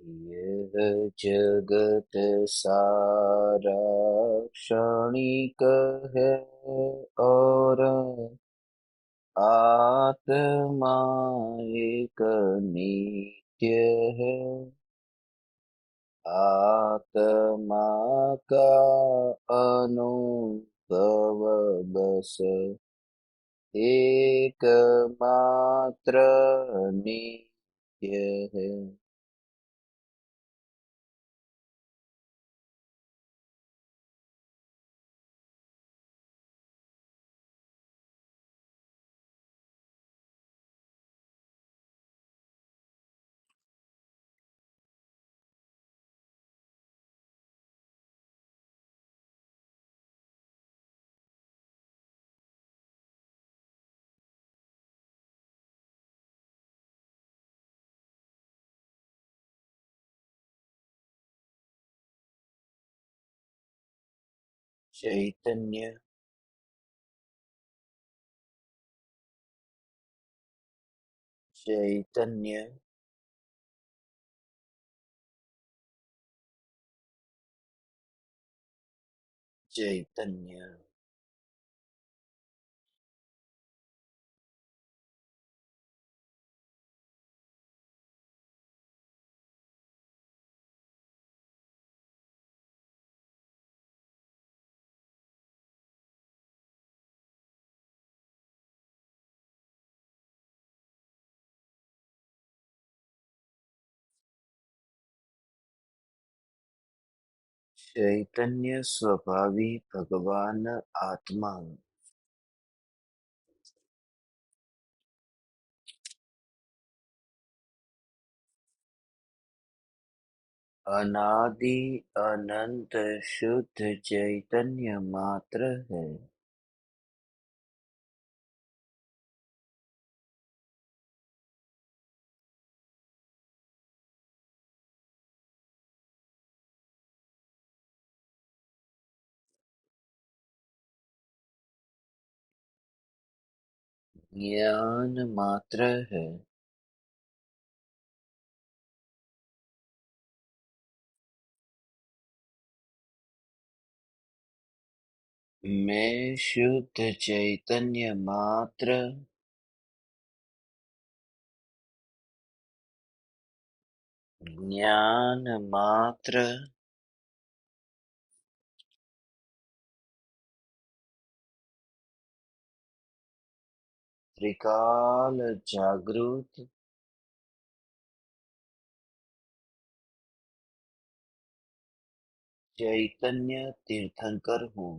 यह जगत सारा क्षणिक है और आत्मा एक नित्य है। आत्मा का अनुभव बस एकमात्र नित्य है। चैतन्य चैतन्य चैतन्य चैतन्य स्वभावी भगवान आत्मा अनादि अनंत शुद्ध चैतन्य मात्र है। ज्ञान मात्र है। मैं शुद्ध चैतन्य मात्र ज्ञान मात्र त्रिकाल जागृत चैतन्य तीर्थंकर हूँ।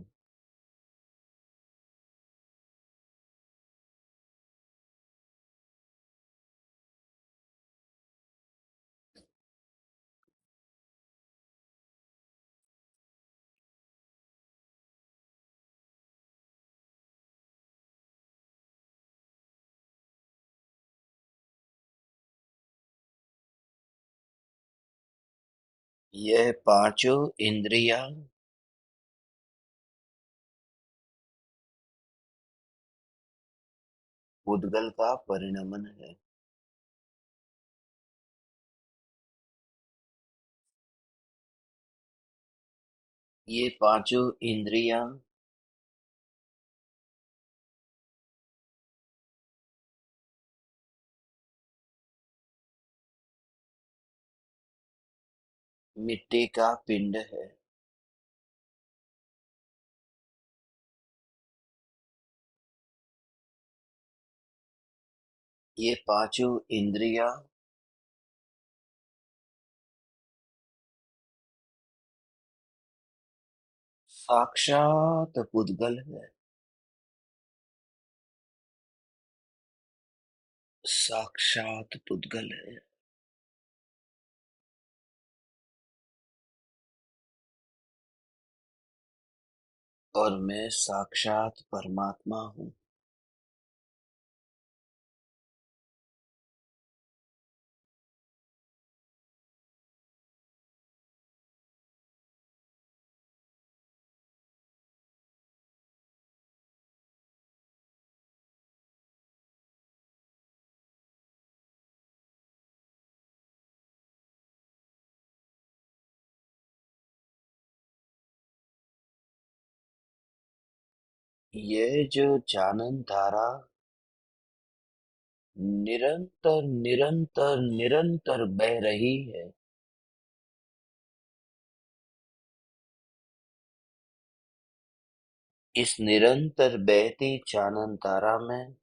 यह पांचों इंद्रियां उद्गल का परिणमन है। ये पांचों इंद्रियां मिट्टी का पिंड है। ये पांचों इंद्रियां साक्षात पुद्गल है। साक्षात पुद्गल है। और मैं साक्षात परमात्मा हूँ। ये जो जानन धारा निरंतर निरंतर निरंतर बह रही है, इस निरंतर बहती जानन धारा में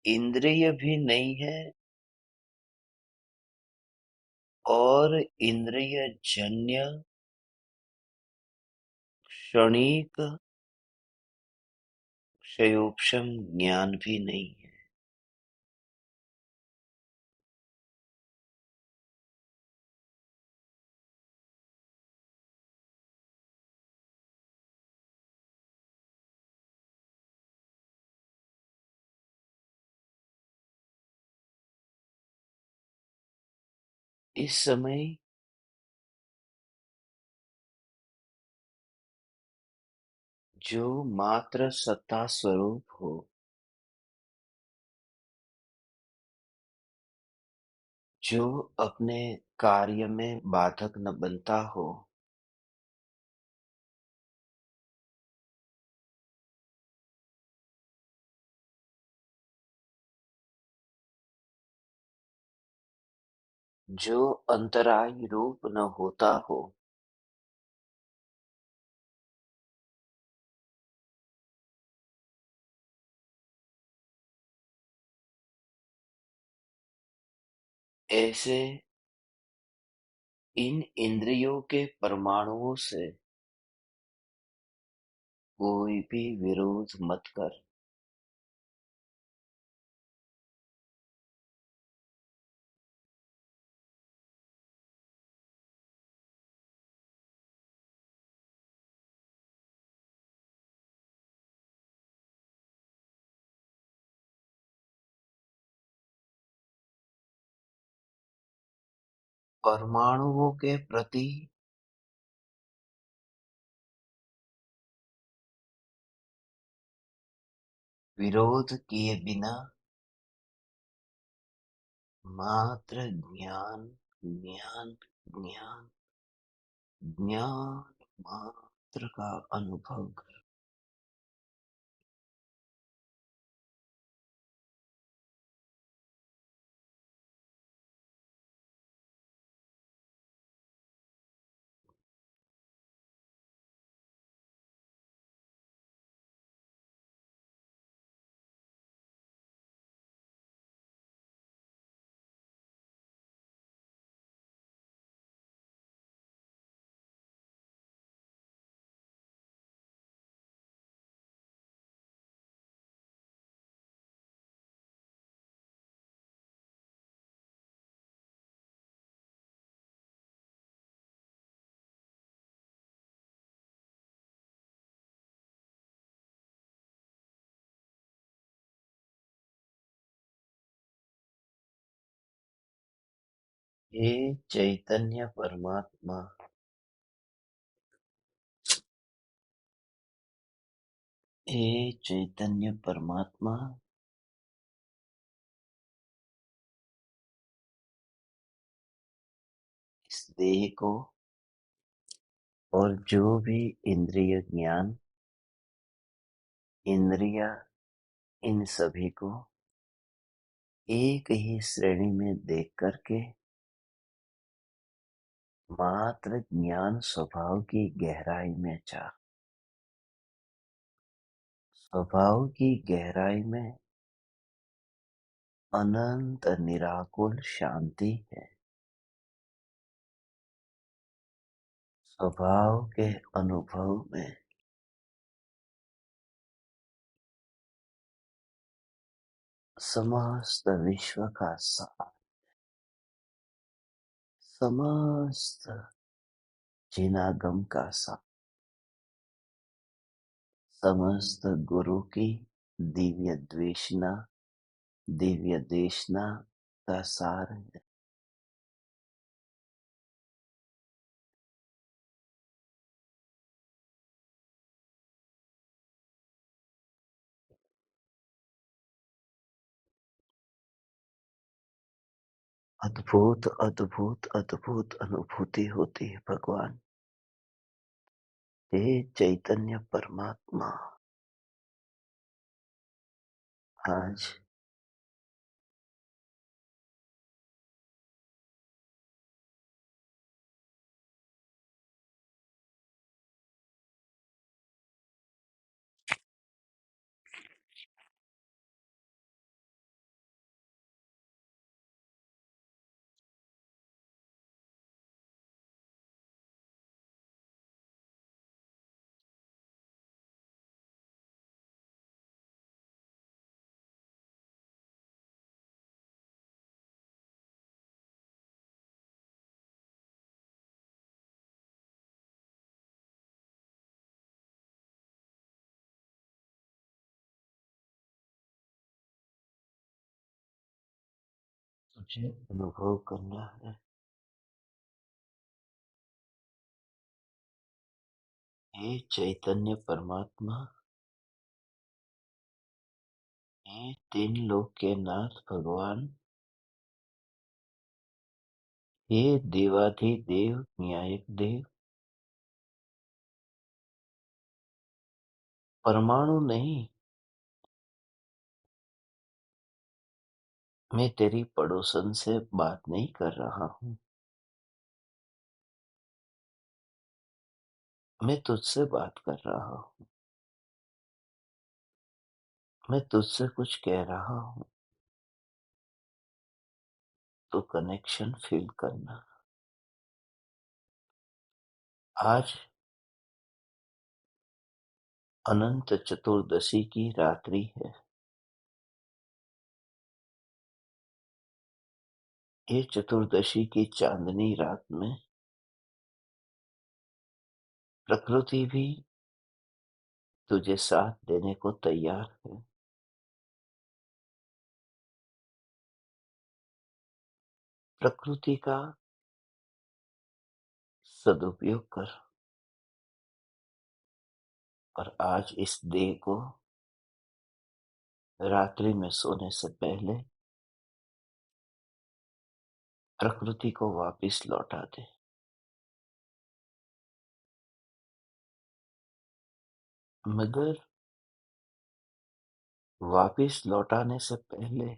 इंद्रिय भी नहीं है और इंद्रिय जन्य क्षणिक क्षयोपशम ज्ञान भी नहीं है। इस समय जो मात्र सत्ता स्वरूप हो, जो अपने कार्य में बाधक न बनता हो, जो अंतराय रूप न होता हो, ऐसे इन इंद्रियों के परमाणुओं से कोई भी विरोध मत कर। परमाणुओं के प्रति विरोध किए बिना मात्र ज्ञान ज्ञान ज्ञान ज्ञान मात्र का अनुभव कर। हे चैतन्य परमात्मा, हे चैतन्य परमात्मा, इस देह को और जो भी इंद्रिय ज्ञान इंद्रिया, इन सभी को एक ही श्रेणी में देख करके मात्र ज्ञान स्वभाव की गहराई में जा। स्वभाव की गहराई में अनंत निराकुल शांति है। स्वभाव के अनुभव में समस्त विश्व का सार, समस्त जिनागम का सार, समस्त गुरु की दिव्य द्वेषना, दिव्य देशना का सार है। अद्भुत अद्भुत अद्भुत अनुभूति होती है भगवान। हे चैतन्य परमात्मा, आज तुझे अनुभव करना है। हे चैतन्य परमात्मा, हे तीन लोक के नाथ भगवान, हे देवाधिदेव न्यायक देव, परमाणु नहीं, मैं तेरी पड़ोसन से बात नहीं कर रहा हूँ, मैं तुझसे बात कर रहा हूँ। मैं तुझसे कुछ कह रहा हूँ, तो कनेक्शन फील करना। आज अनंत चतुर्दशी की रात्रि है। ये चतुर्दशी की चांदनी रात में प्रकृति भी तुझे साथ देने को तैयार है। प्रकृति का सदुपयोग कर और आज इस देह को रात्रि में सोने से पहले प्रकृति को वापिस लौटा दे। मगर वापिस लौटाने से पहले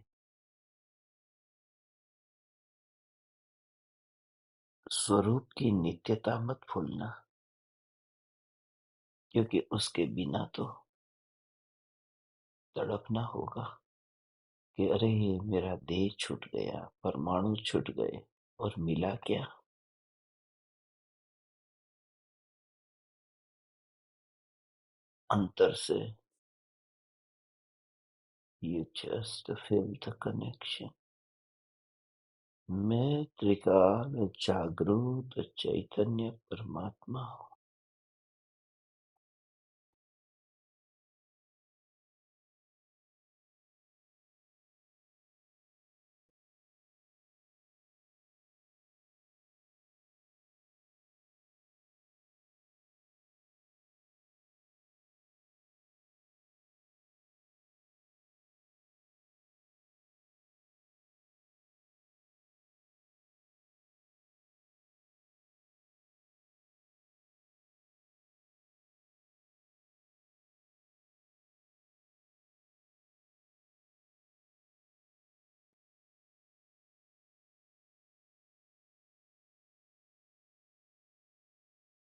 स्वरूप की नित्यता मत भूलना, क्योंकि उसके बिना तो तड़पना होगा कि अरे ये मेरा देह छूट गया, परमाणु छूट गए और मिला क्या। अंतर से you just feel the connection। मैं त्रिकाल जागृत चैतन्य परमात्मा हूँ।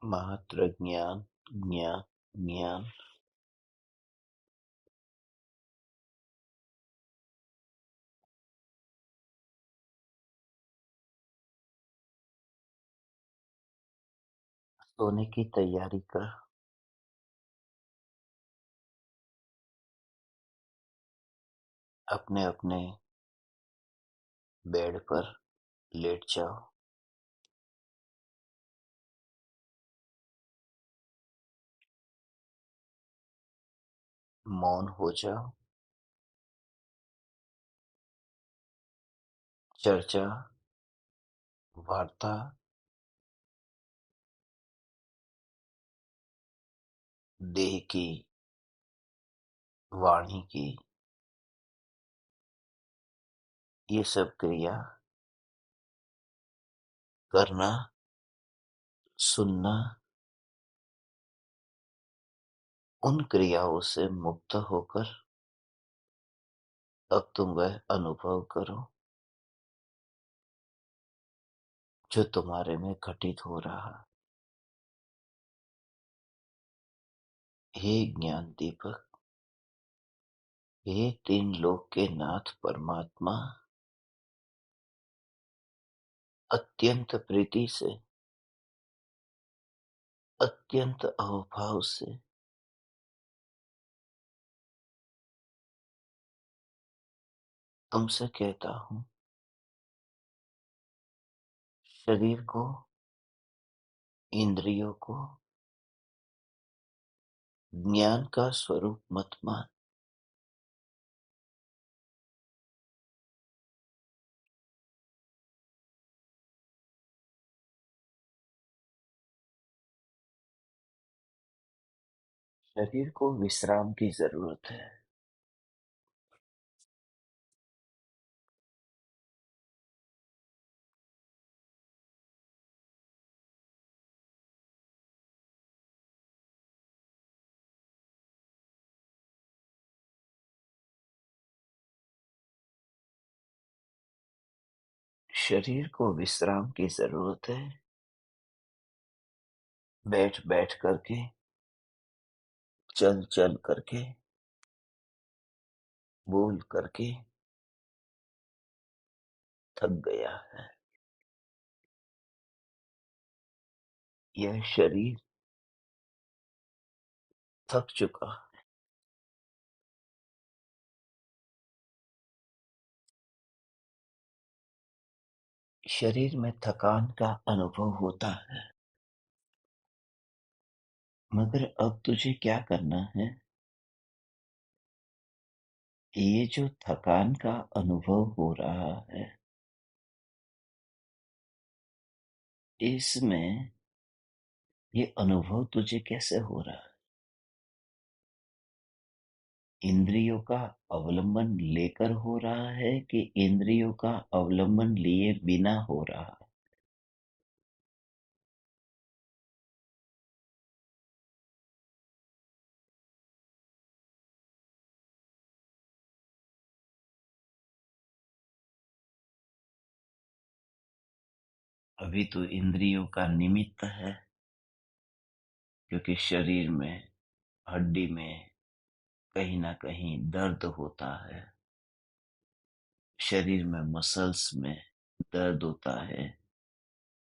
मात्र ज्ञान ज्ञान ज्ञान। सोने की तैयारी कर। अपने अपने बेड पर लेट जाओ। मौन हो जाओ। चर्चा, वार्ता, देह की, वाणी की, ये सब क्रिया करना, सुनना उन क्रियाओं से मुक्त होकर अब तुम वह अनुभव करो जो तुम्हारे में घटित हो रहा। हे ज्ञान दीपक, हे तीन लोक के नाथ परमात्मा, अत्यंत प्रीति से, अत्यंत अहोभाव से तुमसे कहता हूं, शरीर को, इंद्रियों को ज्ञान का स्वरूप मत मान। शरीर को विश्राम की जरूरत है। शरीर को विश्राम की जरूरत है। बैठ बैठ करके, चल चल करके, बोल करके थक गया है। यह शरीर थक चुका। शरीर में थकान का अनुभव होता है, मगर अब तुझे क्या करना है? ये जो थकान का अनुभव हो रहा है, इसमें ये अनुभव तुझे कैसे हो रहा है? इंद्रियों का अवलंबन लेकर हो रहा है कि इंद्रियों का अवलंबन लिए बिना हो रहा है? अभी तो इंद्रियों का निमित्त है, क्योंकि शरीर में, हड्डी में कहीं ना कहीं दर्द होता है। शरीर में मसल्स में दर्द होता है,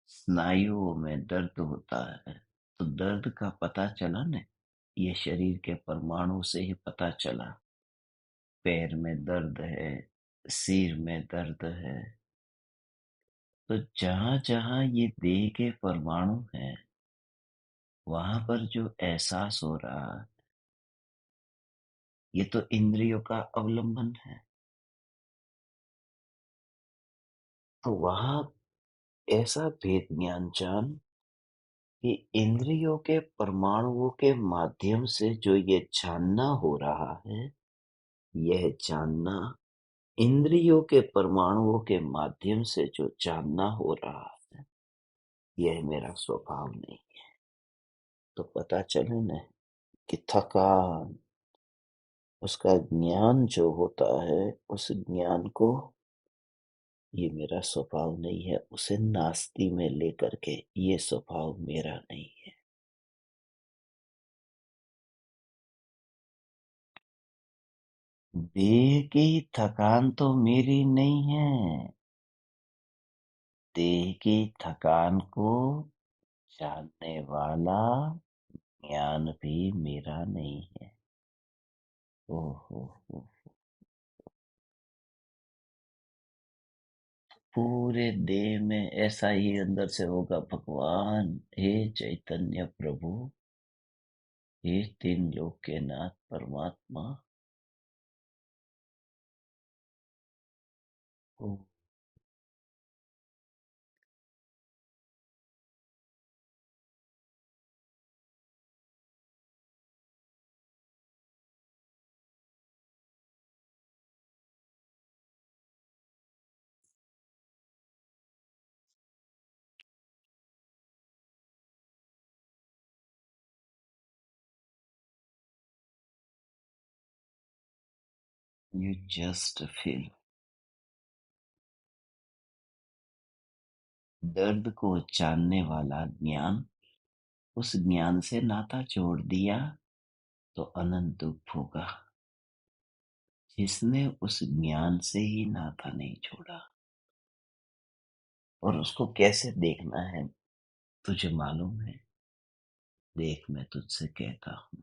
स्नायुओं में दर्द होता है। तो दर्द का पता चला न, ये शरीर के परमाणु से ही पता चला। पैर में दर्द है, सिर में दर्द है। तो जहां जहां ये देह के परमाणु हैं, वहां पर जो एहसास हो रहा है, ये तो इंद्रियों का अवलंबन है। तो वहां ऐसा भेद ज्ञान जान कि इंद्रियों के परमाणुओं के माध्यम से जो ये जानना हो रहा है, यह जानना इंद्रियों के परमाणुओं के माध्यम से जो जानना हो रहा है, यह मेरा स्वभाव नहीं। तो पता चले न कि थकान, उसका ज्ञान जो होता है, उस ज्ञान को ये मेरा स्वभाव नहीं है, उसे नास्ती में लेकर के ये स्वभाव मेरा नहीं है। देह की थकान तो मेरी नहीं है। देह की थकान को जानने वाला ज्ञान भी मेरा नहीं है। ओहो हो। पूरे देह में ऐसा ही अंदर से होगा, भगवान हे चैतन्य प्रभु, हे तीन लोक के नाथ परमात्मा। ओ You just feel. दर्द को जानने वाला ज्ञान उस ज्ञान से नाता जोड़ दिया तो अनंत दुख होगा। जिसने उस ज्ञान से ही नाता नहीं छोड़ा और उसको कैसे देखना है तुझे मालूम है। देख, मैं तुझसे कहता हूं,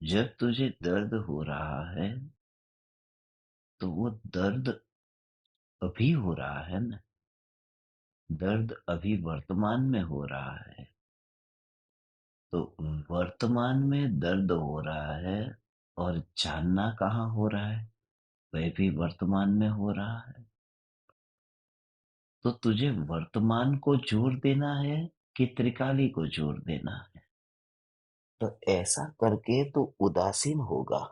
जब तुझे दर्द हो रहा है तो वो दर्द अभी हो रहा है ना। दर्द अभी वर्तमान में हो रहा है। तो वर्तमान में दर्द हो रहा है और जानना कहाँ हो रहा है, वह भी वर्तमान में हो रहा है। तो तुझे वर्तमान को जोर देना है कि त्रिकाली को जोर देना है। तो ऐसा करके तो उदासीन होगा।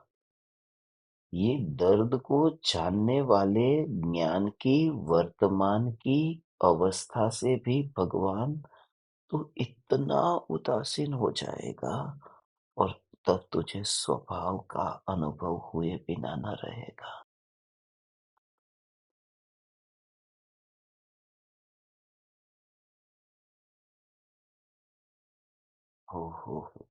ये दर्द को जानने वाले ज्ञान की वर्तमान की अवस्था से भी भगवान तो इतना उदासीन हो जाएगा और तब तुझे स्वभाव का अनुभव हुए बिना न रहेगा। हो।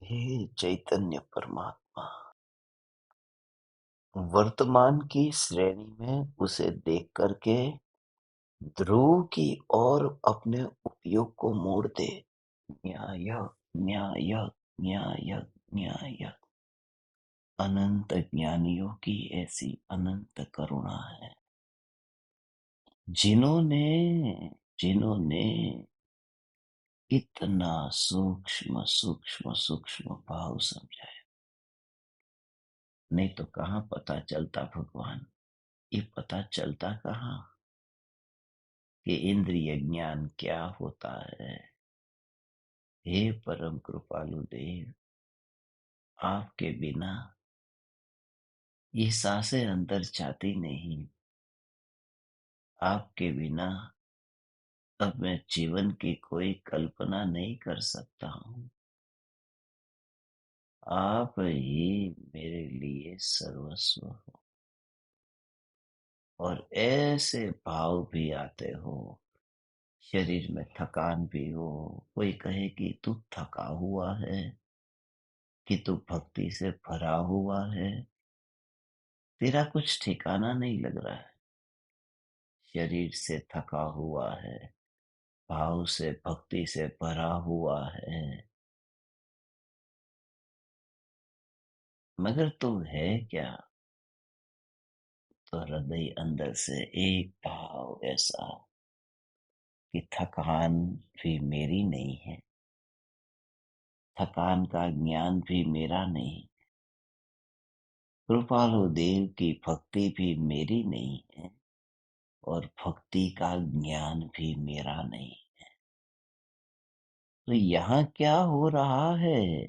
हे चैतन्य परमात्मा, वर्तमान की श्रेणी में उसे देख करके ध्रुव की ओर अपने उपयोग को मोड़ दे। न्याय, न्याय, न्याय, न्याय। अनंत ज्ञानियों की ऐसी अनंत करुणा है, जिन्होंने जिन्होंने इतना सूक्ष्म सूक्ष्म सूक्ष्म भाव समझा है। नहीं तो कहाँ पता चलता भगवान, ये पता चलता कहाँ कि इंद्रिय ज्ञान क्या होता है। हे परम कृपालु देव, आपके बिना ये सांसें अंदर जाती नहीं। आपके बिना अब मैं जीवन की कोई कल्पना नहीं कर सकता हूँ। आप ही मेरे लिए सर्वस्व हो। और ऐसे भाव भी आते हो, शरीर में थकान भी हो, कोई कहे कि तू थका हुआ है, कि तू भक्ति से भरा हुआ है, तेरा कुछ ठिकाना नहीं लग रहा है। शरीर से थका हुआ है, भाव से भक्ति से भरा हुआ है, मगर तू है क्या। तो हृदय अंदर से एक भाव ऐसा कि थकान भी मेरी नहीं है, थकान का ज्ञान भी मेरा नहीं, कृपालु देव की भक्ति भी मेरी नहीं है और भक्ति का ज्ञान भी मेरा नहीं। तो यहाँ क्या हो रहा है,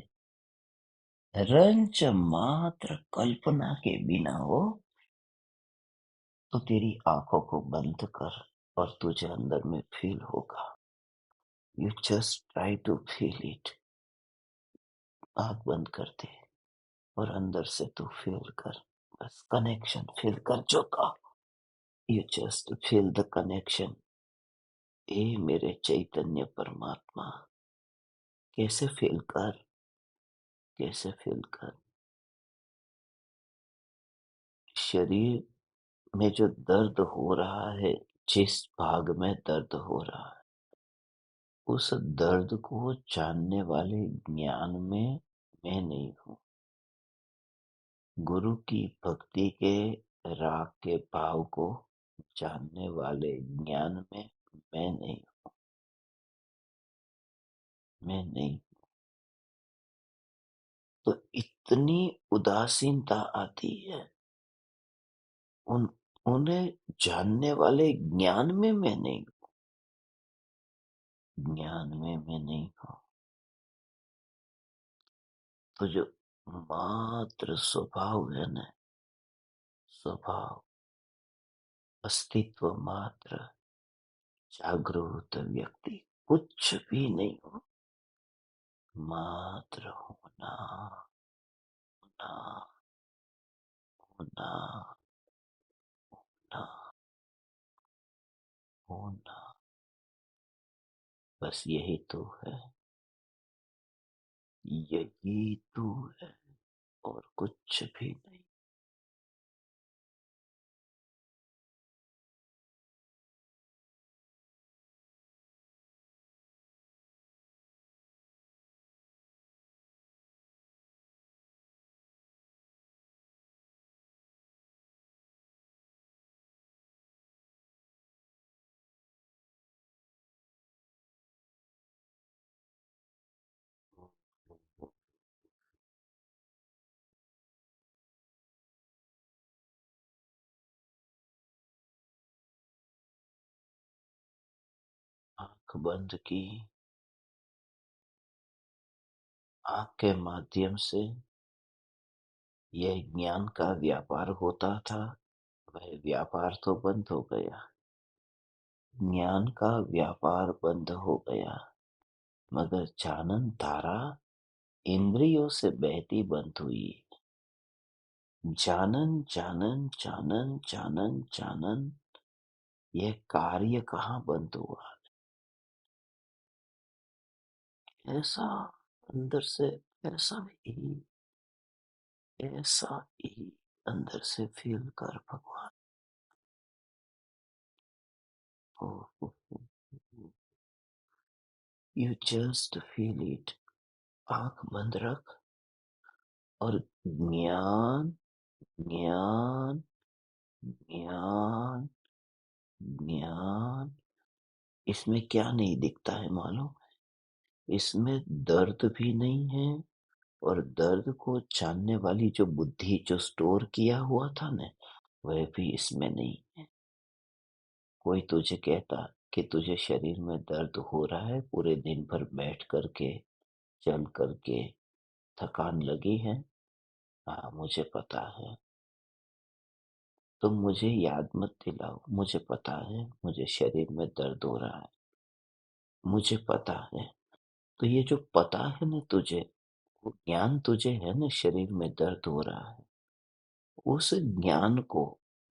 रंच मात्र कल्पना के बिना हो। तो तेरी आंखों को बंद कर और तुझे अंदर में फील होगा। You just try to feel it. आंख बंद कर दे और अंदर से तू फील कर। बस कनेक्शन फील कर जो का। You just feel the connection. ए मेरे चैतन्य परमात्मा, कैसे फील कर, कैसे फील कर। शरीर में जो दर्द हो रहा है, जिस भाग में दर्द हो रहा है, उस दर्द को जानने वाले ज्ञान में मैं नहीं हूँ। गुरु की भक्ति के राग के भाव को जानने वाले ज्ञान में मैं नहीं, मैं नहीं। तो इतनी उदासीनता आती है उन उन्हें जानने वाले ज्ञान में मैं नहीं, ज्ञान में मैं नहीं हूँ। तो जो मात्र स्वभाव है ना, स्वभाव, अस्तित्व मात्र, जागरूक व्यक्ति, कुछ भी नहीं हो, मात्र होना, होना, होना, होना, होना, बस यही तो है, यही तो है, और कुछ भी नहीं। आंख बंद की, आंख के माध्यम से यह ज्ञान का व्यापार होता था, वह व्यापार तो बंद हो गया, ज्ञान का व्यापार बंद हो गया, मगर जानन धारा इंद्रियों से बहती बंद हुई। जानन जानन जानन जानन जानन, यह कार्य कहाँ बंद हुआ? ऐसा अंदर से, ऐसा ही, ऐसा ही अंदर से फील कर भगवान। You just feel it. आंख बंद रख और ज्ञान, ज्ञान, ज्ञान, ज्ञान, इसमें क्या नहीं दिखता है मालूम? इसमें दर्द भी नहीं है, और दर्द को जानने वाली जो बुद्धि जो स्टोर किया हुआ था ना, वह भी इसमें नहीं है। कोई तुझे कहता कि तुझे शरीर में दर्द हो रहा है, पूरे दिन भर बैठ करके, चल करके थकान लगी है। हाँ, मुझे पता है। तुम मुझे याद मत दिलाओ, मुझे पता है मुझे शरीर में दर्द हो रहा है, मुझे पता है। तो ये जो पता है ना तुझे, वो ज्ञान तुझे है ना, शरीर में दर्द हो रहा है, उस ज्ञान को,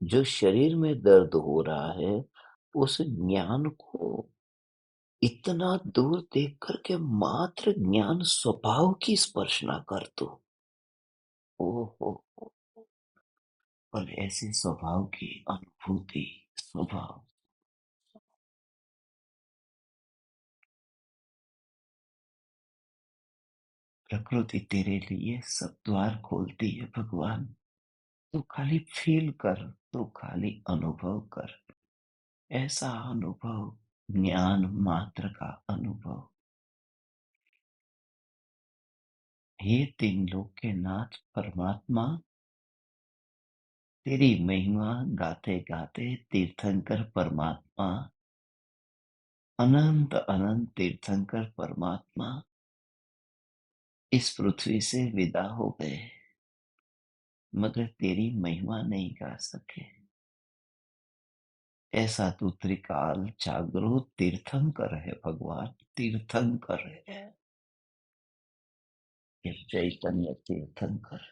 जो शरीर में दर्द हो रहा है, उस ज्ञान को इतना दूर देख करके मात्र ज्ञान स्वभाव की स्पर्शना कर तू। ओहो, और ऐसे स्वभाव की अनुभूति, स्वभाव, प्रकृति तेरे लिए सब द्वार खोलती है भगवान। तू खाली फील कर, तू खाली अनुभव कर, ऐसा अनुभव, ज्ञान मात्र का अनुभव। हे तीन लोक के नाथ परमात्मा, तेरी महिमा गाते गाते तीर्थंकर परमात्मा, अनंत अनंत तीर्थंकर परमात्मा इस पृथ्वी से विदा हो गए, मगर तेरी महिमा नहीं गा सके। ऐसा तू त्रिकाल जागृत तीर्थंकर है भगवान, तीर्थंकर है, ये चैतन्य तीर्थंकर,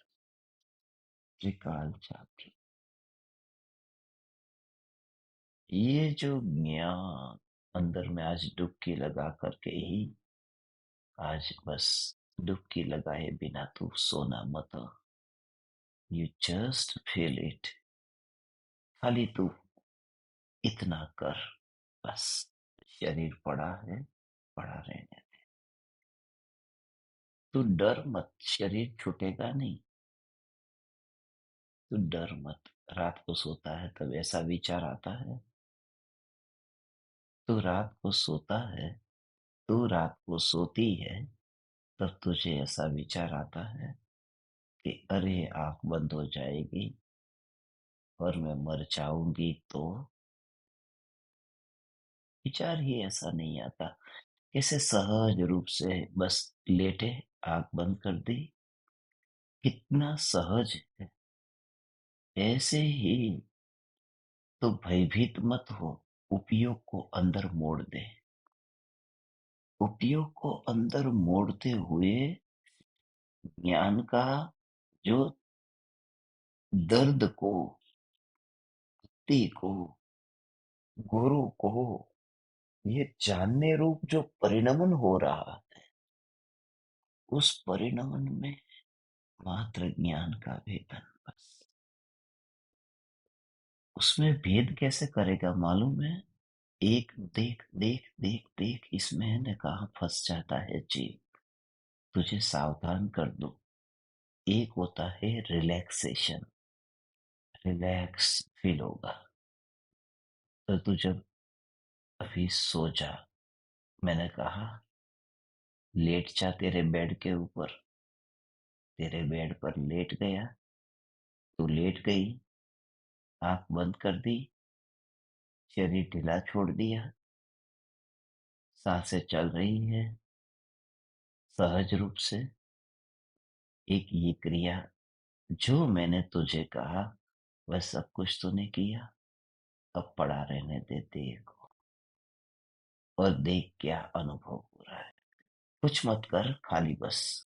त्रिकाल जागृत। ये जो ज्ञान अंदर में आज डुबकी लगा करके ही, आज बस डुबकी लगाए बिना तू सोना मत। You just feel it. खाली तू इतना कर, बस। शरीर पड़ा है, पड़ा रहने दे। तू डर मत, शरीर छूटेगा नहीं। तू डर मत। रात को सोता है तब ऐसा विचार आता है, तू रात को सोता है, तू रात को सोती है, तब तुझे ऐसा विचार आता है कि अरे आंख बंद हो जाएगी और मैं मर जाऊंगी तो। विचार ही ऐसा नहीं आता। कैसे सहज रूप से बस लेटे, आंख बंद कर दी, कितना सहज है। ऐसे ही तो भयभीत मत हो, उपयोग को अंदर मोड़ दे। उपयोग को अंदर मोड़ते हुए ज्ञान का जो दर्द को, भक्ति को, गुरु को, ये जानने रूप जो परिणमन हो रहा, उस परिणमन में मात्र ज्ञान का वेदन बस। उसमें भेद कैसे करेगा मालूम है? एक देख देख देख देख इसमें है न कहाँ फंस जाता है जीव। तुझे सावधान कर दो। एक होता है रिलैक्सेशन, रिलैक्स फील होगा। तो तू जब अभी सो जा, मैंने कहा लेट जा तेरे बेड के ऊपर, तेरे बेड पर लेट गया, तू लेट गई, आंख बंद कर दी, शरीर ढीला छोड़ दिया, सांसें चल रही है सहज रूप से। एक ये क्रिया जो मैंने तुझे कहा वह सब कुछ तूने किया। अब पड़ा रहने दे देह को और देख क्या अनुभव हो रहा है। कुछ मत कर, खाली बस।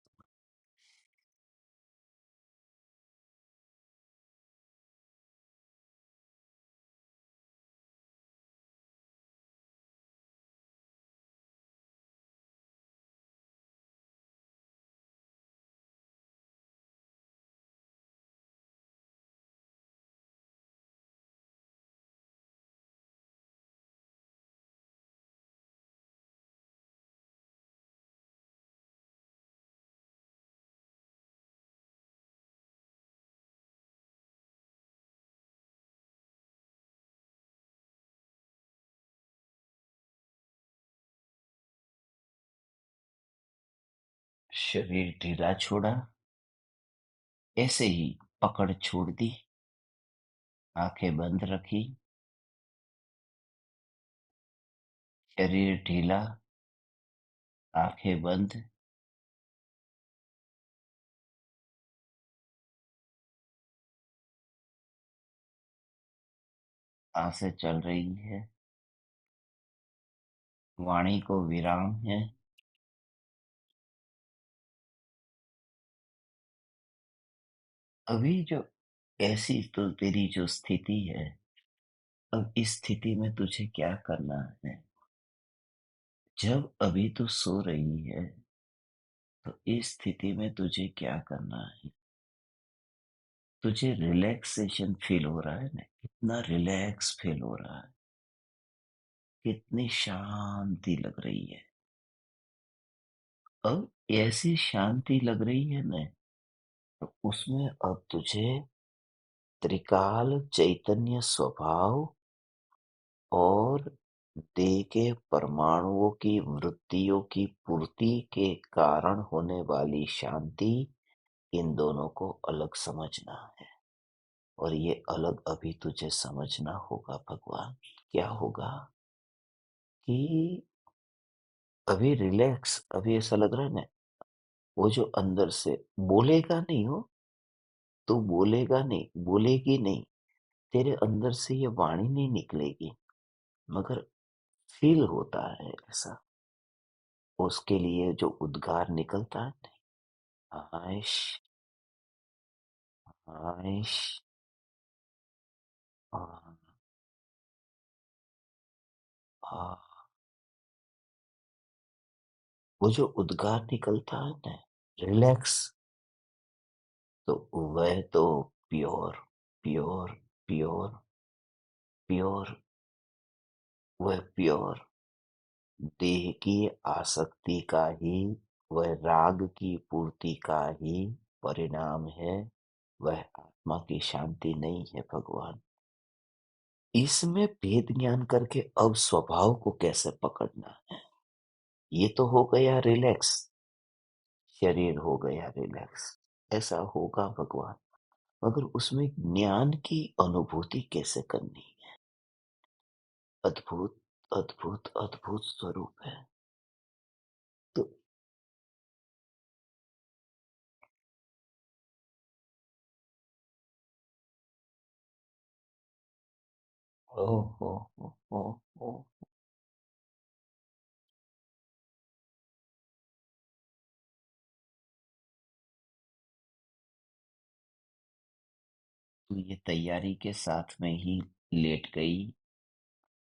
शरीर ढीला छोड़ा, ऐसे ही पकड़ छोड़ दी, आंखें बंद रखी, शरीर ढीला, आंखें बंद। सांसें चल रही है, वाणी को विराम है। अभी जो ऐसी तो तेरी जो स्थिति है, अब इस स्थिति में तुझे क्या करना है? जब अभी तू सो रही है, तो इस स्थिति में तुझे क्या करना है? तुझे रिलैक्सेशन फील हो रहा है ना? कितना रिलैक्स फील हो रहा है, कितनी शांति लग रही है। अब ऐसी शांति लग रही है ना, तो उसमें अब तुझे त्रिकाल चैतन्य स्वभाव और देह के परमाणुओं की वृत्तियों की पूर्ति के कारण होने वाली शांति, इन दोनों को अलग समझना है। और ये अलग अभी तुझे समझना होगा भगवान। क्या होगा कि अभी रिलैक्स, अभी ऐसा लग रहा है ना, वो जो अंदर से बोलेगा नहीं, हो तू बोलेगा नहीं, बोलेगी नहीं, तेरे अंदर से ये वाणी नहीं निकलेगी, मगर फील होता है ऐसा। उसके लिए जो उद्गार निकलता है, आयश, आयश, आ, आ, वो जो उद्गार निकलता है ना, रिलैक्स, तो वह तो प्योर, प्योर, प्योर, प्योर, वह प्योर देह की आसक्ति का ही, वह राग की पूर्ति का ही परिणाम है। वह आत्मा की शांति नहीं है भगवान। इसमें भेद ज्ञान करके अब स्वभाव को कैसे पकड़ना है? ये तो हो गया रिलैक्स, शरीर हो गया रिलैक्स, ऐसा होगा भगवान। मगर उसमें ज्ञान की अनुभूति कैसे करनी है? अद्भुत, अद्भुत, अद्भुत स्वरूप है। तो ओहो हो हो। तू ये तैयारी के साथ में ही लेट गई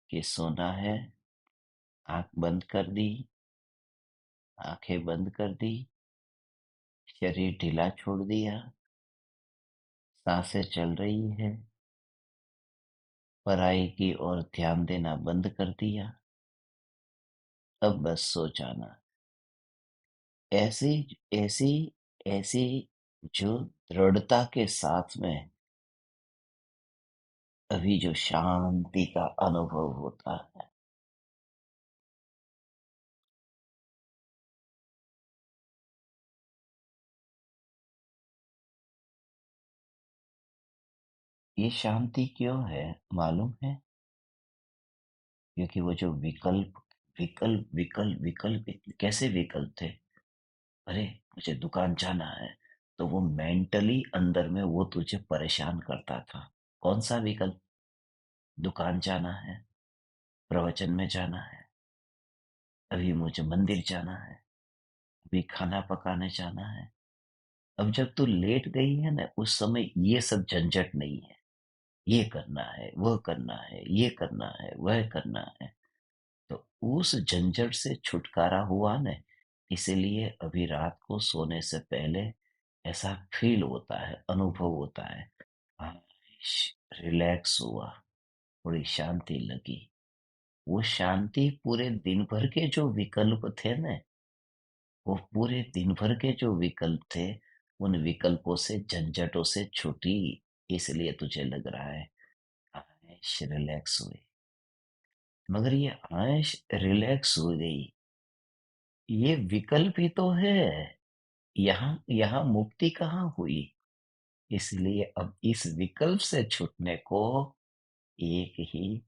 कि सोना है, आंख बंद कर दी, आंखें बंद कर दी, शरीर ढीला छोड़ दिया, सांसें चल रही है, पढ़ाई की ओर ध्यान देना बंद कर दिया, अब बस सो जाना। ऐसी ऐसी ऐसी जो दृढ़ता के साथ में अभी जो शांति का अनुभव होता है, ये शांति क्यों है मालूम है? क्योंकि वो जो विकल्प कैसे विकल्प थे? अरे, मुझे दुकान जाना है, तो वो मेंटली अंदर में वो तुझे परेशान करता था। कौन सा विकल्प? दुकान जाना है, प्रवचन में जाना है, अभी मुझे मंदिर जाना है, अभी खाना पकाने जाना है। अब जब तू लेट गई है ना, उस समय ये सब झंझट नहीं है। ये करना है, वह करना है, ये करना है, वह करना है। तो उस झंझट से छुटकारा हुआ ना, इसीलिए अभी रात को सोने से पहले ऐसा फील होता है, अनुभव होता है। हाँ, रिलैक्स हुआ, थोड़ी शांति लगी। वो शांति पूरे दिन भर के जो विकल्प थे ना, वो पूरे दिन भर के जो विकल्प थे, उन विकल्पों से, झंझटों से छुटी। इसलिए तुझे लग रहा है आयश रिलैक्स हुई। मगर ये आयश रिलैक्स हो गई, ये विकल्प ही तो है। यहाँ यहाँ मुक्ति कहाँ हुई? इसलिए अब इस विकल्प से छूटने को एक ही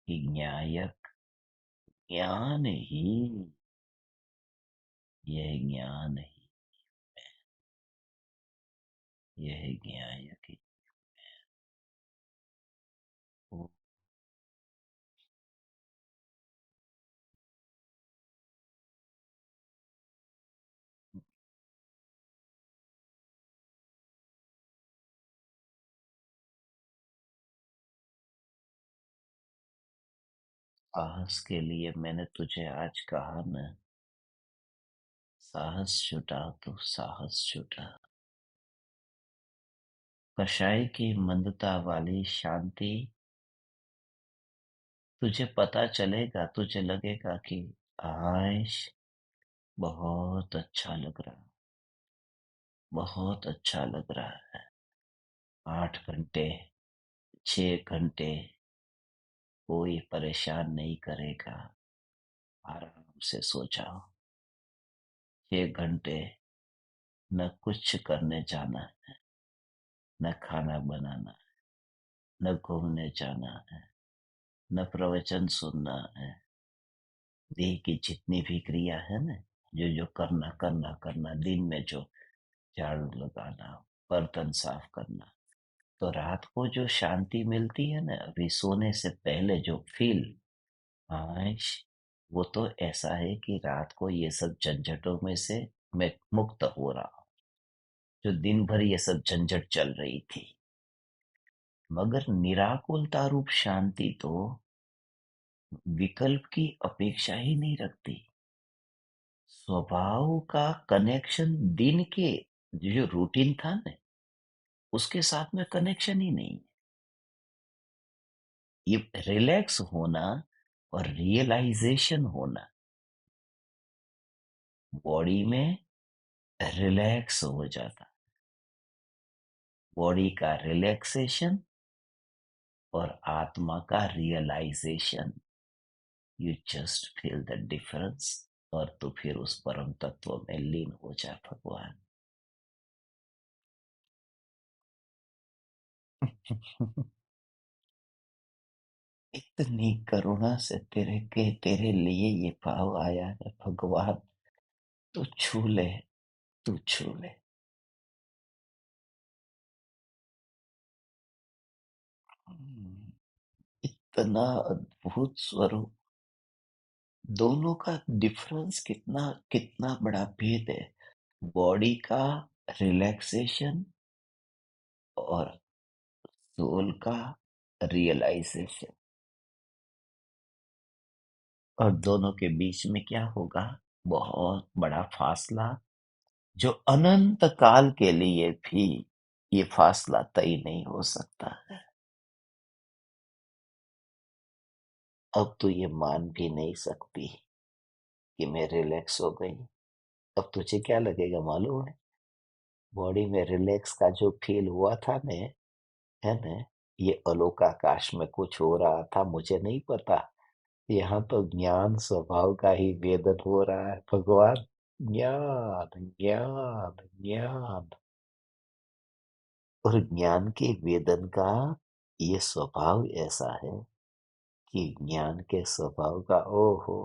न्यायक ज्ञान ही, यह ज्ञान ही, यह न्यायक ही। वो साहस के लिए मैंने तुझे आज कहा न, साहस जुटा तो साहस जुटा। कषाय की मंदता वाली शांति, तुझे पता चलेगा, तुझे लगेगा कि आयश बहुत अच्छा लग रहा, बहुत अच्छा लग रहा है। 8 घंटे, 6 घंटे कोई परेशान नहीं करेगा, आराम से सो जाओ। 6 घंटे न कुछ करने जाना, न खाना बनाना, न घूमने जाना है, न प्रवचन सुनना है। देह की जितनी भी क्रिया है ना, जो जो करना करना करना, दिन में जो झाड़ू लगाना, बर्तन साफ करना, तो रात को जो शांति मिलती है ना, अभी सोने से पहले जो फील, आश, वो तो ऐसा है कि रात को ये सब झंझटों में से मैं मुक्त हो रहा हूँ, जो दिन भर ये सब झंझट चल रही थी। मगर निराकुलता रूप शांति तो विकल्प की अपेक्षा ही नहीं रखती। स्वभाव का कनेक्शन दिन के जो रूटीन था ना, उसके साथ में कनेक्शन ही नहीं। ये रिलैक्स होना और रियलाइजेशन होना, बॉडी में रिलैक्स हो जाता, बॉडी का रिलैक्सेशन और आत्मा का realisation, you just feel the difference. और तो फिर उस परम तत्व में लीन हो जा भगवान। इतनी करुणा से तेरे लिए ये भाव आया है भगवान, तू छू ले, तू छू ले। कितना अद्भुत स्वरूप! दोनों का डिफरेंस कितना कितना बड़ा भेद है। बॉडी का रिलैक्सेशन और सोल का रियलाइजेशन, और दोनों के बीच में क्या होगा? बहुत बड़ा फासला, जो अनंत काल के लिए भी ये फासला तय नहीं हो सकता है। अब तो ये मान भी नहीं सकती कि मैं रिलैक्स हो गई। अब तुझे क्या लगेगा मालूम है? बॉडी में रिलैक्स का जो फील हुआ था ने, है ना, ये अलोकाकाश में कुछ हो रहा था, मुझे नहीं पता। यहाँ तो ज्ञान स्वभाव का ही वेदन हो रहा है भगवान। ज्ञान ज्ञान ज्ञान, और ज्ञान के वेदन का ये स्वभाव ऐसा है कि ज्ञान के स्वभाव का ओ हो,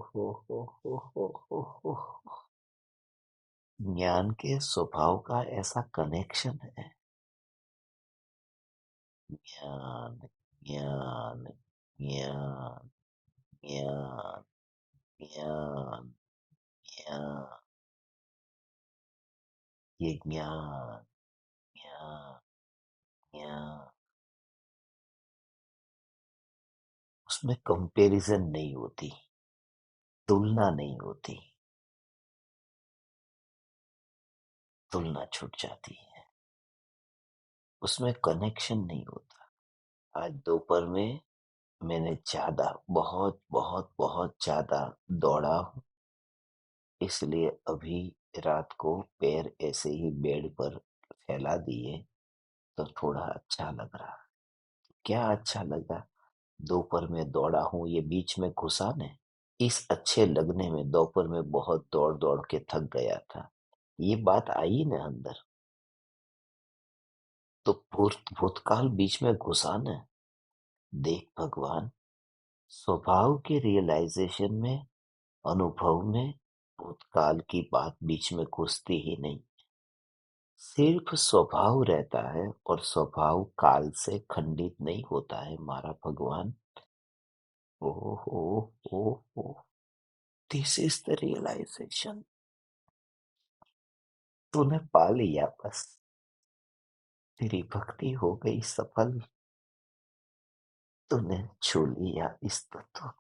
ज्ञान के स्वभाव का ऐसा कनेक्शन है। ज्ञान ज्ञान ज्ञान ज्ञान ज्ञान ज्ञान, ये ज्ञान ज्ञान ज्ञान, उसमें कंपैरिजन नहीं होती, तुलना नहीं होती, तुलना छूट जाती है, उसमें कनेक्शन नहीं होता। आज दोपहर में मैंने ज़्यादा, बहुत बहुत बहुत ज़्यादा दौड़ा हूँ, इसलिए अभी रात को पैर ऐसे ही बेड पर फैला दिए, तो थोड़ा अच्छा लग रहा। क्या अच्छा लगा? दोपहर में दौड़ा हूँ, ये बीच में घुसा ने, इस अच्छे लगने में दोपहर में बहुत दौड़ दौड़ के थक गया था, ये बात आई ना अंदर, तो भूतकाल बीच में घुसा न। देख भगवान, स्वभाव के रियलाइजेशन में, अनुभव में, भूतकाल की बात बीच में घुसती ही नहीं। सिर्फ स्वभाव रहता है, और स्वभाव काल से खंडित नहीं होता है हमारा भगवान। ओ हो ओ हो, दिस इज द रियलाइजेशन। तूने पा लिया बस, तेरी भक्ति हो गई सफल, तूने छू लिया इस तत्व को।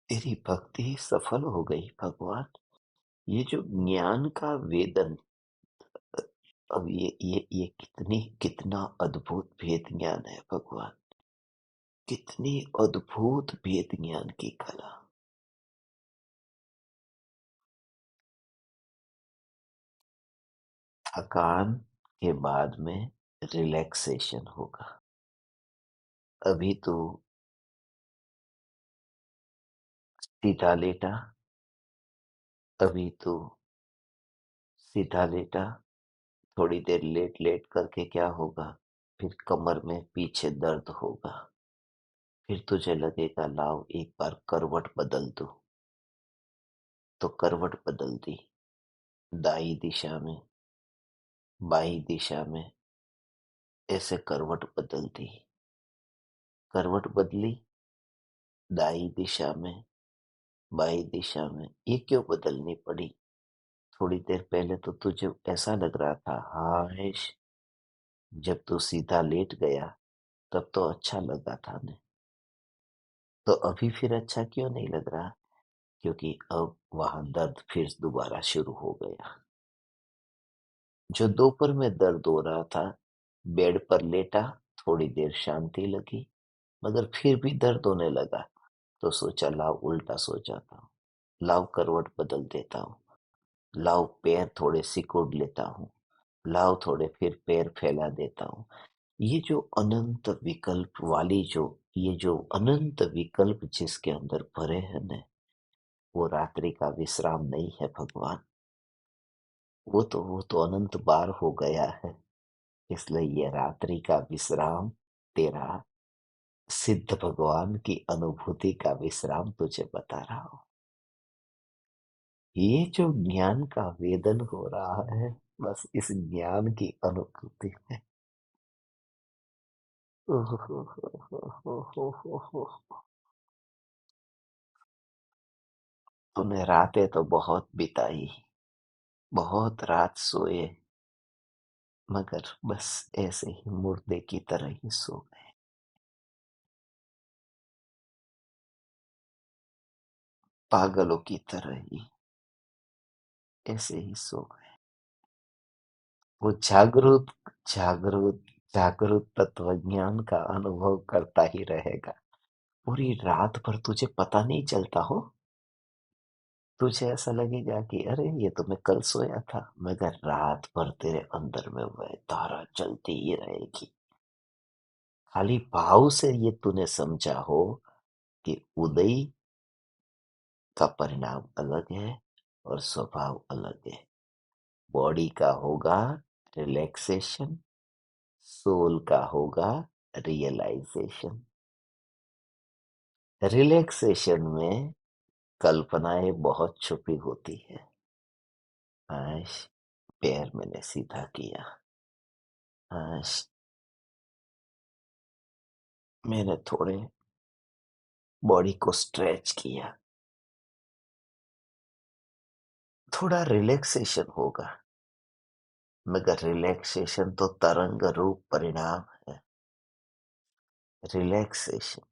तेरी भक्ति सफल हो गई भगवान। ये जो ज्ञान का वेदन, अब ये कितनी कितना अद्भुत भेद ज्ञान है भगवान, कितनी अद्भुत भेद ज्ञान की कला। थकान के बाद में रिलैक्सेशन होगा। अभी तो सीधा लेटा, अभी तो सीधा लेटा, थोड़ी देर लेट लेट करके क्या होगा? फिर कमर में पीछे दर्द होगा, फिर तुझे लगेगा लाओ एक बार करवट बदल दूं, तो करवट बदल दी, दाई दिशा में, बाई दिशा में, ऐसे करवट बदल दी, करवट बदली, दाई दिशा में, बाई दिशा में। ये क्यों बदलनी पड़ी? थोड़ी देर पहले तो तुझे ऐसा लग रहा था हाश, जब तू सीधा लेट गया तब तो अच्छा लगा था ने, तो अभी फिर अच्छा क्यों नहीं लग रहा? क्योंकि अब वहां दर्द फिर दोबारा शुरू हो गया। जो दोपहर में दर्द हो रहा था, बेड पर लेटा, थोड़ी देर शांति लगी, मगर फिर भी दर्द होने लगा, तो सोचा लाओ उल्टा सो जाता हूँ, लाओ करवट बदल देता हूँ, लाओ पैर थोड़े सिकुड़ लेता हूँ, लाओ थोड़े फिर पैर फैला देता हूँ। ये जो अनंत विकल्प वाली, जो ये जो अनंत विकल्प जिसके अंदर भरे हैं न, वो रात्रि का विश्राम नहीं है भगवान। वो तो अनंत बार हो गया है, इसलिए ये रात्रि का विश्राम तेरा सिद्ध भगवान की अनुभूति का विश्राम तुझे बता रहा हूँ। ये जो ज्ञान का वेदन हो रहा है, बस इस ज्ञान की अनुभूति में ओह हो। तूने रातें तो बहुत बिताई, बहुत रात सोए, मगर बस ऐसे ही मुर्दे की तरह ही सो गए, पागलों की तरह ही ऐसे ही सो गए। वो जागरूक जागरूक तत्वज्ञान का अनुभव करता ही रहेगा। पूरी रात भर तुझे पता नहीं चलता हो। तुझे ऐसा लगेगा कि अरे ये तो मैं कल सोया था, मगर रात भर तेरे अंदर में वह धारा चलती ही रहेगी। खाली भाव से ये तूने समझा हो कि उदय का परिणाम अलग है और स्वभाव अलग है। बॉडी का होगा रिलैक्सेशन, सोल का होगा रियलाइजेशन। रिलैक्सेशन में कल्पनाएं बहुत छुपी होती है। आज पैर मैंने सीधा किया, आज मैंने थोड़े बॉडी को स्ट्रेच किया, थोड़ा रिलैक्सेशन होगा, मगर रिलैक्सेशन तो तरंग रूप परिणाम है। रिलैक्सेशन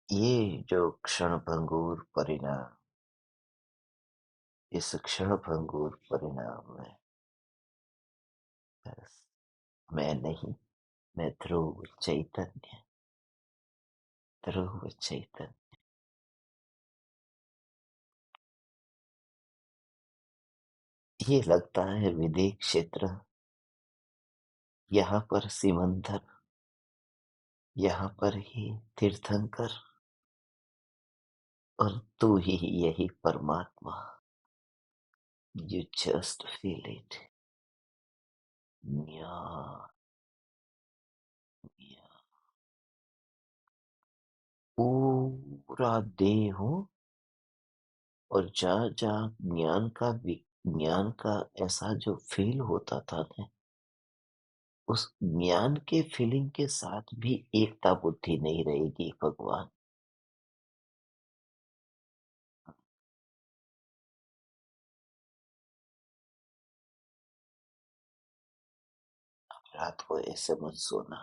ये जो क्षण भंगुर परिणाम, इस क्षण भंगुर परिणाम में बस मैं नहीं, मैं ध्रुव चैतन्य, ध्रुव चैतन्य। ये लगता है विदेह क्षेत्र, यहाँ पर सिमंदर, यहाँ पर ही तीर्थंकर, और तू ही यही परमात्मा। You just feel it. न्या, न्या। पूरा देह हो, और जहाँ जहाँ ज्ञान का ऐसा जो फील होता था ना, उस ज्ञान के फीलिंग के साथ भी एकता बुद्धि नहीं रहेगी भगवान। रात को ऐसे मत सोना।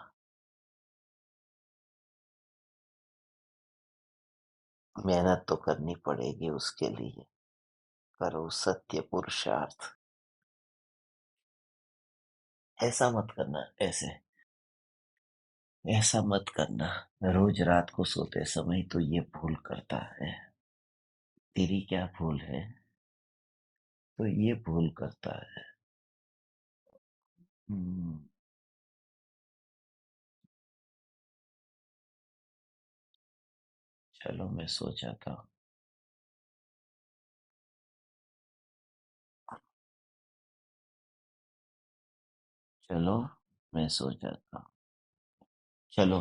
मेहनत तो करनी पड़ेगी उसके लिए। करो सत्य पुरुषार्थ। ऐसा मत करना, ऐसा मत करना। रोज रात को सोते समय तो ये भूल करता है। तेरी क्या भूल है? तो ये भूल करता है। हम्म, चलो मैं सो जाता हूँ। चलो मैं सो जाता हूँ। चलो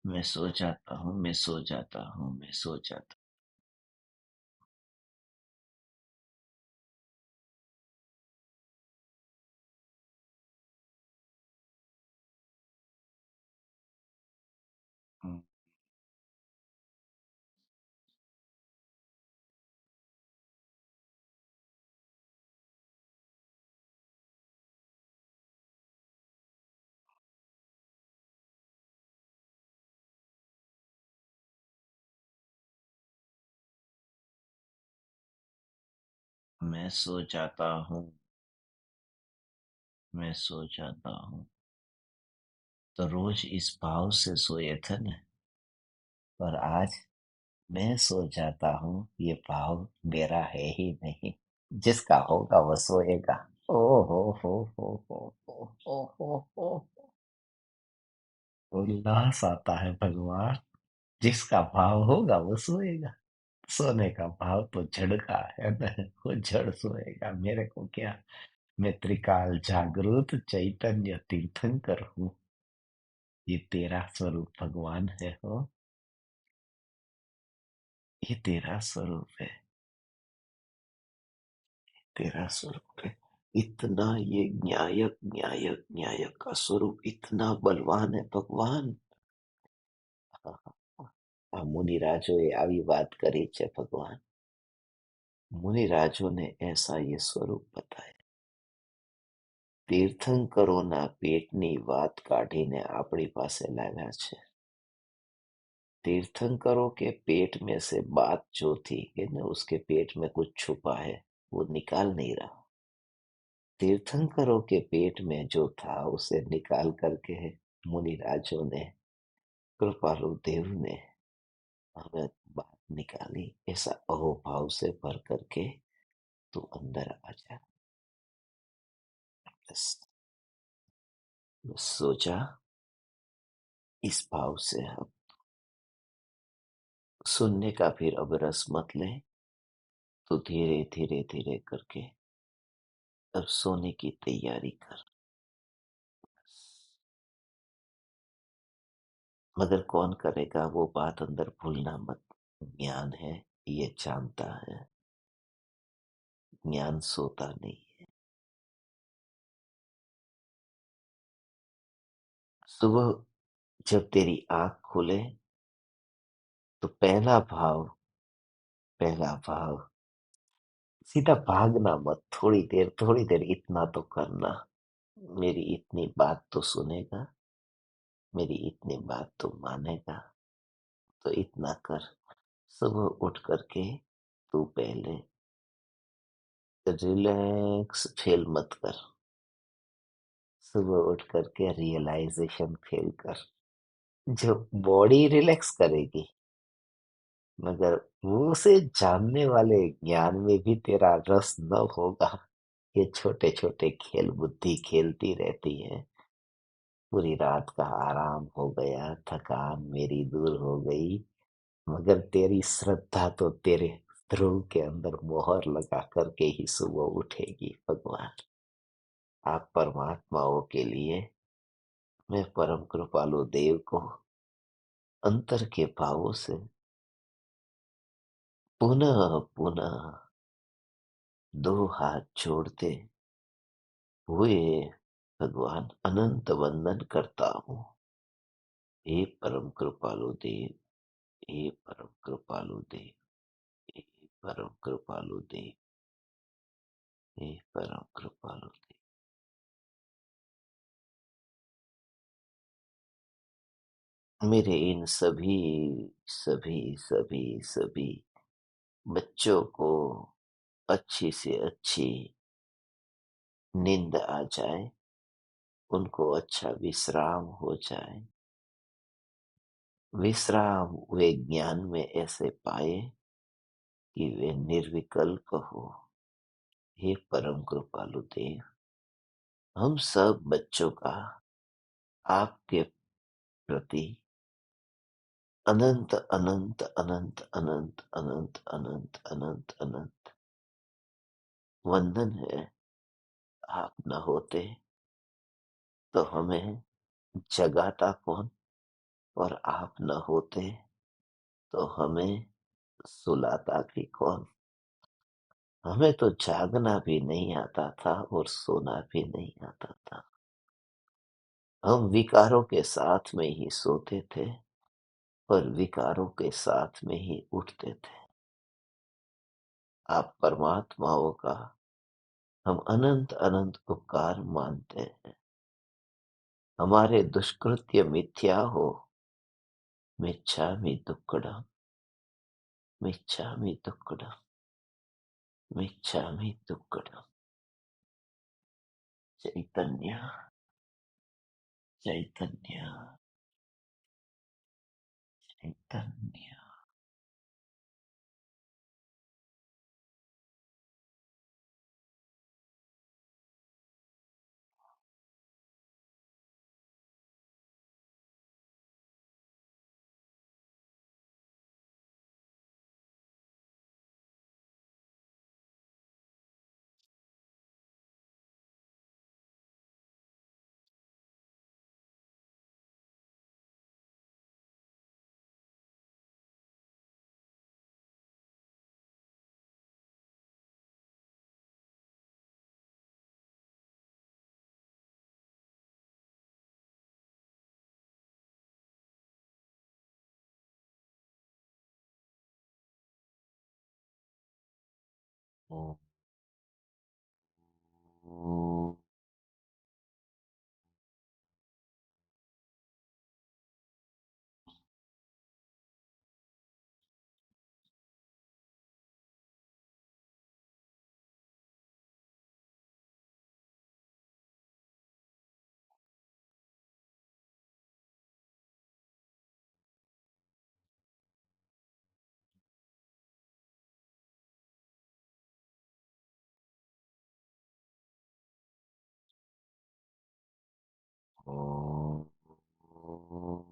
मैं सो जाता हूँ, मैं सो जाता हूँ, मैं सो जाता हूँ। मैं सो जाता हूँ, मैं सो जाता हूँ। तो रोज इस भाव से सोए थे न, पर आज मैं सो जाता हूँ, ये भाव मेरा है ही नहीं। जिसका होगा वो सोएगा। ओ हो हो हो हो हो हो हो। उल्लास आता है भगवान। जिसका भाव होगा वो सोएगा। सोने का भाव तो जड़ का है ना। वो जड़ सोएगा, मेरे को क्या। मैं त्रिकाल जागृत चैतन्य तीर्थंकर हूँ। ये तेरा स्वरूप भगवान है हो। ये तेरा स्वरूप है। तेरा स्वरूप है। इतना ये न्यायक न्यायक न्यायक का स्वरूप इतना बलवान है भगवान। આ મુનિરાજોએ આવી વાત કરી છે ભગવાન। મુનિરાજોને ऐसा ये स्वरूप बताया। તીર્થંકરોના પેટની વાત કાઢીને આપણી પાસે લાવ્યા છે। तीर्थंकरों के पेट में से बात जो थी कि न उसके पेट में कुछ छुपा है, वो निकाल नहीं रहा। तीर्थंकरों के पेट में जो था उसे निकाल करके मुनिराजों ने, कृपालु देव ने हमें बात निकाली। ऐसा अहोभाव से भर करके तू अंदर आ जा। बस बस सोचा इस भाव से हम सुनने का फिर अब रस मत ले। तो धीरे धीरे धीरे करके अब सोने की तैयारी कर। मगर कौन करेगा वो बात अंदर भूलना मत। ज्ञान है, ये जानता है। ज्ञान सोता नहीं। सुबह जब तेरी आंख खुले तो पहला भाव सीधा भागना मत। थोड़ी देर इतना तो करना। मेरी इतनी बात तो सुनेगा, मेरी इतनी बात तो मानेगा। तो इतना कर। सुबह उठ करके तू पहले रिलैक्स फील मत कर। सुबह उठ करके रियलाइजेशन फील कर। जो बॉडी रिलैक्स करेगी, मगर वो उसे जानने वाले ज्ञान में भी तेरा रस न होगा। ये छोटे छोटे खेल बुद्धि खेलती रहती है। पूरी रात का आराम हो गया, थकान मेरी दूर हो गई, मगर तेरी श्रद्धा तो तेरे ध्रुव के अंदर मोहर लगा करके ही सुबह उठेगी भगवान। आप परमात्माओं के लिए मैं परम कृपालु देव को अंतर के भावों से पुनः पुनः दो हाथ जोड़ते हुए भगवान अनंत वंदन करता हूँ। हे परम कृपालु देव, हे परम कृपालु देव, हे परम कृपालु देव, हे परम कृपालु देव। मेरे इन सभी सभी सभी सभी बच्चों को अच्छी से अच्छी नींद आ जाए, उनको अच्छा विश्राम हो जाए। विश्राम वे ज्ञान में ऐसे पाए कि वे निर्विकल्प हो। हे परम कृपालु देव, हम सब बच्चों का आपके प्रति अनंत अनंत अनंत अनंत अनंत अनंत अनंत अनंत वंदन है। आप न होते तो हमें जगाता कौन, और आप न होते तो हमें सुलाता भी कौन। हमें तो जागना भी नहीं आता था और सोना भी नहीं आता था। हम विकारों के साथ में ही सोते थे और विकारों के साथ में ही उठते थे। आप परमात्माओं का हम अनंत अनंत उपकार मानते हैं। हमारे दुष्कृत्य मिथ्या हो। मिच्छामि दुक्कडम, मिच्छामि दुक्कडम, मिच्छामि दुक्कडम। चैतन्य, चैतन्य, चैतन्य। ओम। ओम।